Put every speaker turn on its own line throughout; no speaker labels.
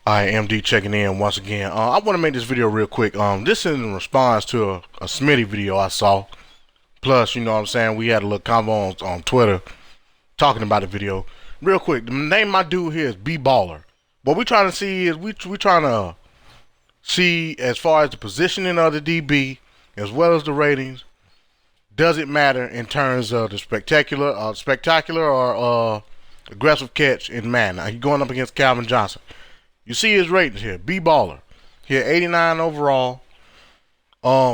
Hi, MD checking in once again. I want to make this video real quick. This is in response to a Smitty video I saw. Plus, you know what I'm saying, we had a little convo on Twitter talking about the video. Real quick, the name of my dude here is B Baller. What we trying to see is we trying to see as far as the positioning of the DB as well as the ratings. Does it matter in terms of the spectacular or aggressive catch in man? Now he's going up against Calvin Johnson. You see his ratings here. B Baller. Here, 89 overall.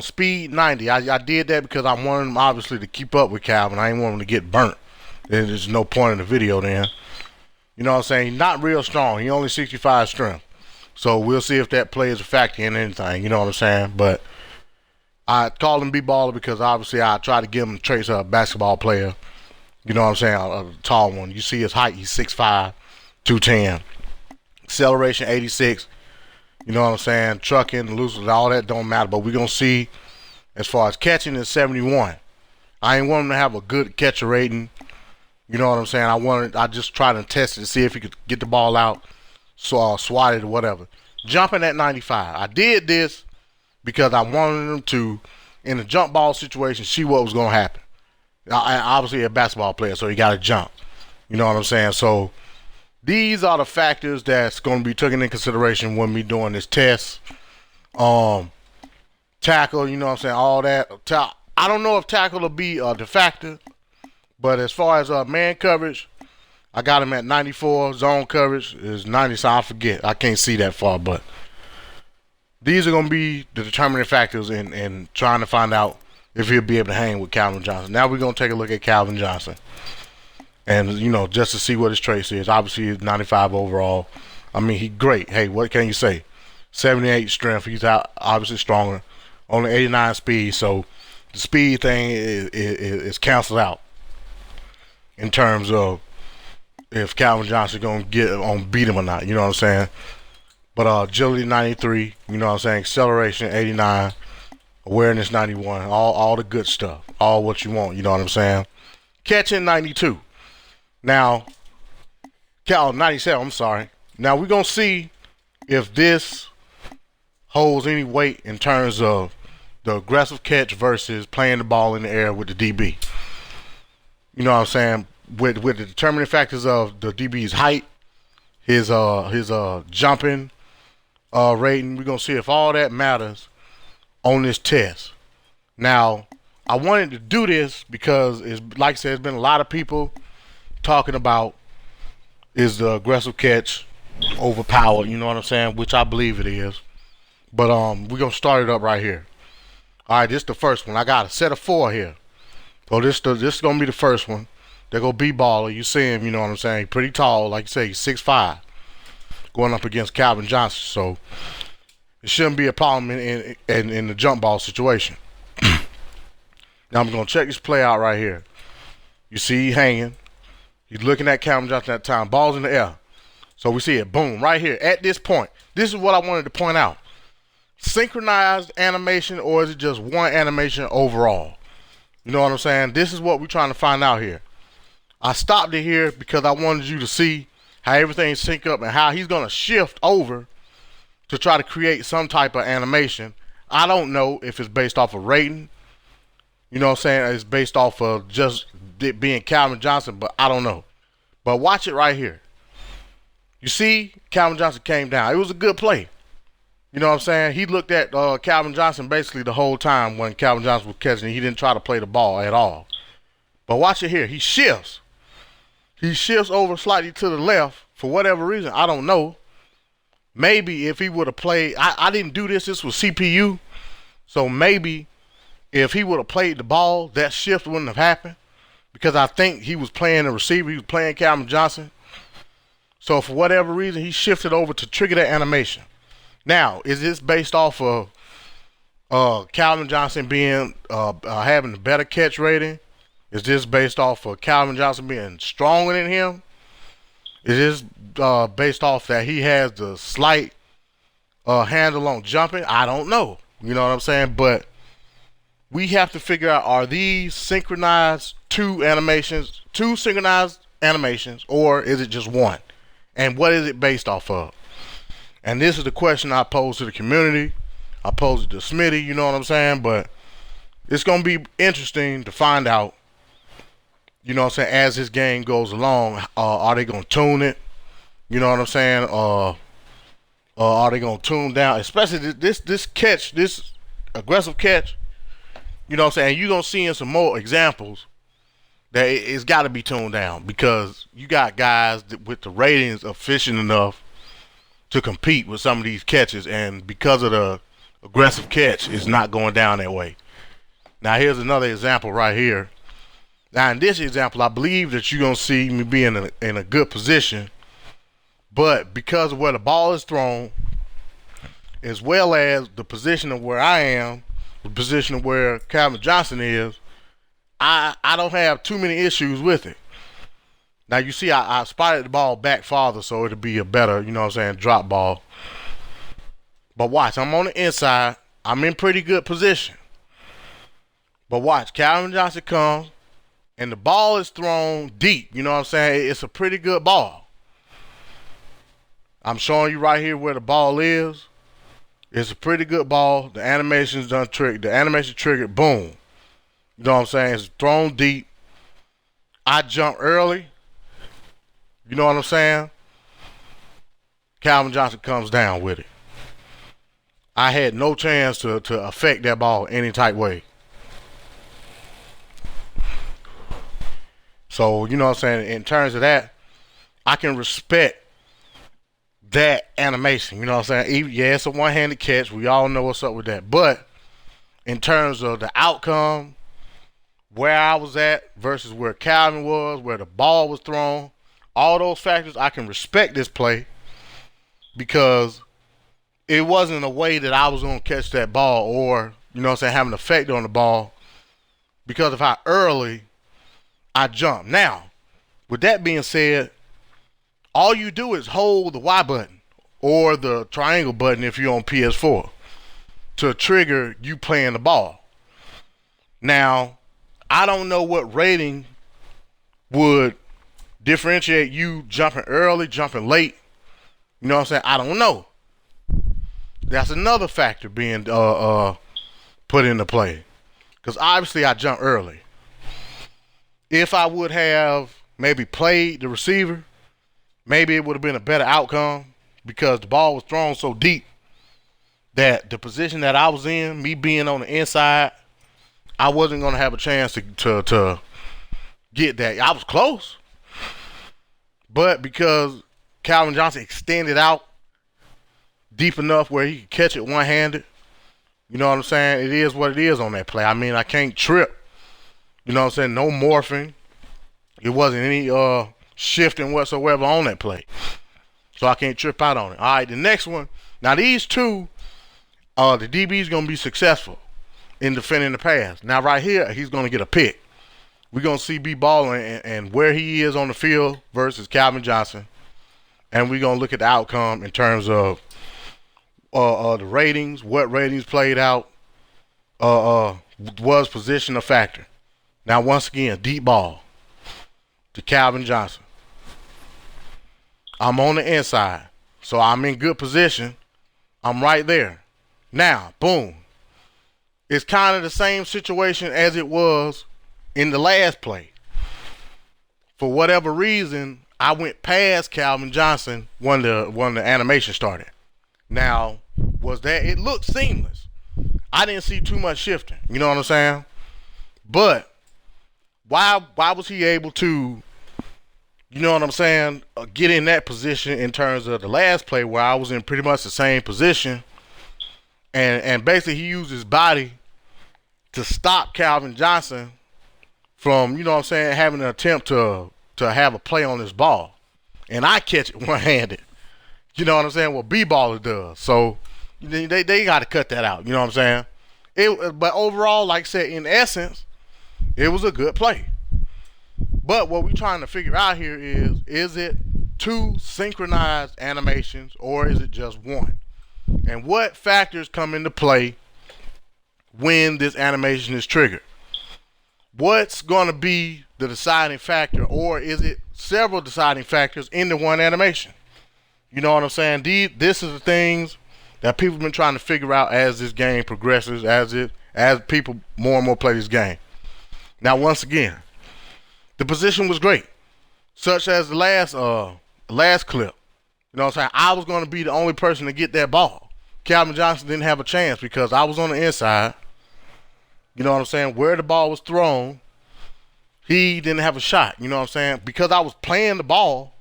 Speed 90. I did that because I wanted him obviously to keep up with Calvin. I didn't want him to get burnt. There's no point in the video then. You know what I'm saying? He's not real strong. He only 65 strength. So we'll see if that plays a factor in anything. You know what I'm saying? But I called him B Baller because obviously I try to give him traits of a basketball player. You know what I'm saying? A tall one. You see his height. He's 6'5", 210. Acceleration 86, you know what I'm saying, trucking, losing, all that don't matter, but we're going to see as far as catching is 71. I ain't want him to have a good catcher rating, you know what I'm saying. I just tried to test it to see if he could get the ball out, so swat it or whatever. Jumping at 95. I did this because I wanted him to, in a jump ball situation, see what was going to happen. Obviously a basketball player, so he got to jump, you know what I'm saying. So these are the factors that's going to be taken into consideration when we doing this test. Tackle, you know what I'm saying, all that. I don't know if tackle will be the factor, but as far as man coverage, I got him at 94. Zone coverage is 90, so I forget. I can't see that far, but these are going to be the determining factors in trying to find out if he'll be able to hang with Calvin Johnson. Now we're going to take a look at Calvin Johnson. And, you know, just to see what his traits is. Obviously, he's 95 overall. I mean, he's great. Hey, what can you say? 78 strength. He's obviously stronger. Only 89 speed. So, the speed thing is canceled out in terms of if Calvin Johnson going to beat him or not. You know what I'm saying? But agility 93. You know what I'm saying? Acceleration 89. Awareness 91. All the good stuff. All what you want. You know what I'm saying? Catching 92. Now, 97, I'm sorry. Now, we're going to see if this holds any weight in terms of the aggressive catch versus playing the ball in the air with the DB. You know what I'm saying? With the determining factors of the DB's height, his jumping rating, we're going to see if all that matters on this test. Now, I wanted to do this because, like I said, there's been a lot of people talking about is the aggressive catch overpowered, you know what I'm saying, which I believe it is. But we're going to start it up right here. All right, this is the first one. I got a set of 4 here. So this is going to be the first one. They're going to be baller. You see him, you know what I'm saying, pretty tall. Like you say, he's 6'5", going up against Calvin Johnson. So it shouldn't be a problem in the jump ball situation. Now I'm going to check this play out right here. You see he hanging. He's looking at Calvin Johnson at that time. Ball's in the air. So we see it. Boom. Right here. At this point. This is what I wanted to point out. Synchronized animation, or is it just one animation overall? You know what I'm saying? This is what we're trying to find out here. I stopped it here because I wanted you to see how everything sync up and how he's going to shift over to try to create some type of animation. I don't know if it's based off of rating. You know what I'm saying? It's based off of just it being Calvin Johnson, but I don't know. But watch it right here. You see, Calvin Johnson came down. It was a good play. You know what I'm saying? He looked at Calvin Johnson basically the whole time when Calvin Johnson was catching. He didn't try to play the ball at all. But watch it here. He shifts. He shifts over slightly to the left for whatever reason. I don't know. Maybe if he would have played, I didn't do this. This was CPU. So maybe if he would have played the ball, that shift wouldn't have happened. Because I think he was playing the receiver. He was playing Calvin Johnson. So for whatever reason, he shifted over to trigger that animation. Now, is this based off of Calvin Johnson being having a better catch rating? Is this based off of Calvin Johnson being stronger than him? Is this based off that he has the slight handle on jumping? I don't know. You know what I'm saying? But we have to figure out, are these synchronized two synchronized animations, or is it just one? And what is it based off of? And this is the question I pose to the community. I pose it to Smitty, you know what I'm saying? But it's going to be interesting to find out, you know what I'm saying, as this game goes along. Are they going to tune it? You know what I'm saying? Are they going to tune down? Especially this catch, this aggressive catch. You know what I'm saying? You're going to see in some more examples that it's got to be tuned down, because you got guys with the ratings efficient enough to compete with some of these catches, and because of the aggressive catch, it's not going down that way. Now here's another example right here. Now in this example, I believe that you're going to see me be in a good position, but because of where the ball is thrown, as well as the position of where I am, the position of where Calvin Johnson is, I don't have too many issues with it. Now you see I spotted the ball back farther, so it'll be a better, you know what I'm saying, drop ball. But watch, I'm on the inside. I'm in pretty good position. But watch, Calvin Johnson comes, and the ball is thrown deep. You know what I'm saying? It's a pretty good ball. I'm showing you right here where the ball is. It's a pretty good ball. The animation's done trick. The animation triggered, boom. You know what I'm saying? It's thrown deep. I jump early. You know what I'm saying? Calvin Johnson comes down with it. I had no chance to affect that ball any type way. So, you know what I'm saying? In terms of that, I can respect that animation. You know what I'm saying? Even, yeah, it's a one-handed catch. We all know what's up with that. But in terms of the outcome, where I was at versus where Calvin was, where the ball was thrown, all those factors, I can respect this play, because it wasn't a way that I was going to catch that ball, or, you know what I'm saying, have an effect on the ball because of how early I jumped. Now, with that being said, all you do is hold the Y button or the triangle button if you're on PS4 to trigger you playing the ball. Now, I don't know what rating would differentiate you jumping early, jumping late. You know what I'm saying? I don't know. That's another factor being put into play, because obviously I jumped early. If I would have maybe played the receiver, maybe it would have been a better outcome, because the ball was thrown so deep that the position that I was in, me being on the inside, I wasn't going to have a chance to get that. I was close. But because Calvin Johnson extended out deep enough where he could catch it one-handed, you know what I'm saying? It is what it is on that play. I mean, I can't trip. You know what I'm saying? No morphing. It wasn't any shifting whatsoever on that play. So I can't trip out on it. All right, the next one. Now, these two, the DB's going to be successful in defending the pass. Now, right here, he's going to get a pick. We're going to see B balling and where he is on the field versus Calvin Johnson. And we're going to look at the outcome in terms of the ratings, what ratings played out, was position a factor. Now, once again, deep ball to Calvin Johnson. I'm on the inside, so I'm in good position. I'm right there. Now, boom. It's kind of the same situation as it was in the last play. For whatever reason, I went past Calvin Johnson when the animation started. Now, was that, it looked seamless. I didn't see too much shifting. You know what I'm saying? But why was he able to, you know what I'm saying, get in that position in terms of the last play where I was in pretty much the same position, and basically he used his body to stop Calvin Johnson from, you know what I'm saying, having an attempt to have a play on this ball. And I catch it one-handed. You know what I'm saying? Well, B-baller does. So they got to cut that out. You know what I'm saying? But overall, like I said, in essence, it was a good play. But what we're trying to figure out here is it two synchronized animations or is it just one? And what factors come into play when this animation is triggered? What's going to be the deciding factor, or is it several deciding factors in the one animation? You know what I'm saying? This is the things that people have been trying to figure out as this game progresses, as people more and more play this game. Now, once again, the position was great, such as the last clip. You know what I'm saying? I was going to be the only person to get that ball. Calvin Johnson didn't have a chance because I was on the inside. You know what I'm saying? Where the ball was thrown, he didn't have a shot. You know what I'm saying? Because I was playing the ball,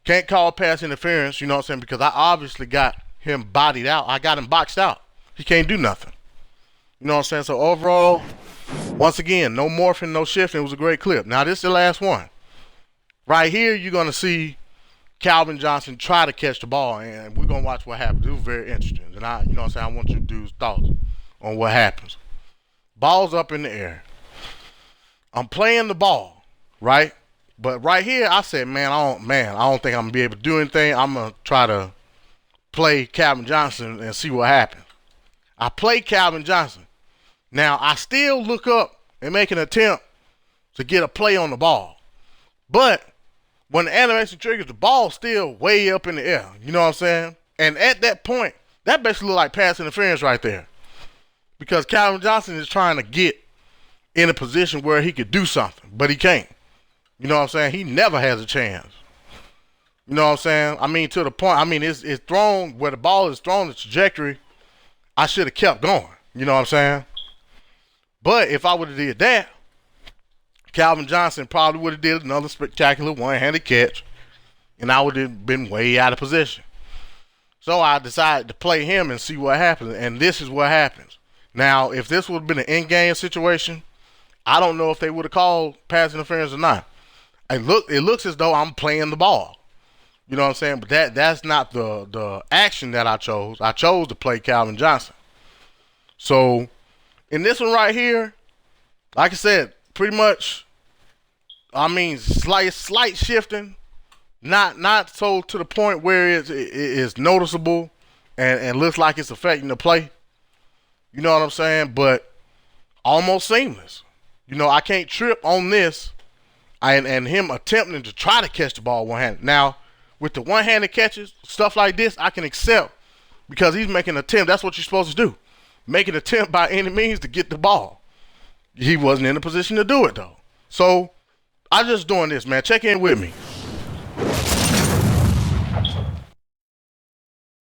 can't call pass interference. You know what I'm saying? Because I obviously got him bodied out. I got him boxed out. He can't do nothing. You know what I'm saying? So overall, once again, no morphing, no shifting. It was a great clip. Now this is the last one. Right here, you're going to see Calvin Johnson try to catch the ball, and we're going to watch what happens. It was very interesting. And you know what I'm saying? I want you to do thoughts on what happens. Ball's up in the air. I'm playing the ball, right? But right here, I said, I don't think I'm going to be able to do anything. I'm going to try to play Calvin Johnson and see what happens. I play Calvin Johnson. Now, I still look up and make an attempt to get a play on the ball. But when the animation triggers, the ball's still way up in the air. You know what I'm saying? And at that point, that basically looked like pass interference right there. Because Calvin Johnson is trying to get in a position where he could do something, but he can't. You know what I'm saying? He never has a chance. You know what I'm saying? I mean, to the point, it's thrown, where the ball is thrown, the trajectory, I should have kept going. You know what I'm saying? But if I would have did that, Calvin Johnson probably would have did another spectacular one-handed catch, and I would have been way out of position. So I decided to play him and see what happens, and this is what happens. Now, if this would have been an in-game situation, I don't know if they would have called pass interference or not. It looks as though I'm playing the ball. You know what I'm saying? But that's not the action that I chose. I chose to play Calvin Johnson. So in this one right here, like I said, pretty much, slight shifting, not so to the point where it is noticeable and looks like it's affecting the play. You know what I'm saying? But almost seamless. You know, I can't trip on this and him attempting to try to catch the ball one-handed. Now, with the one-handed catches, stuff like this, I can accept because he's making an attempt. That's what you're supposed to do. Make an attempt by any means to get the ball. He wasn't in a position to do it, though. So, I'm just doing this, man. Check in with me.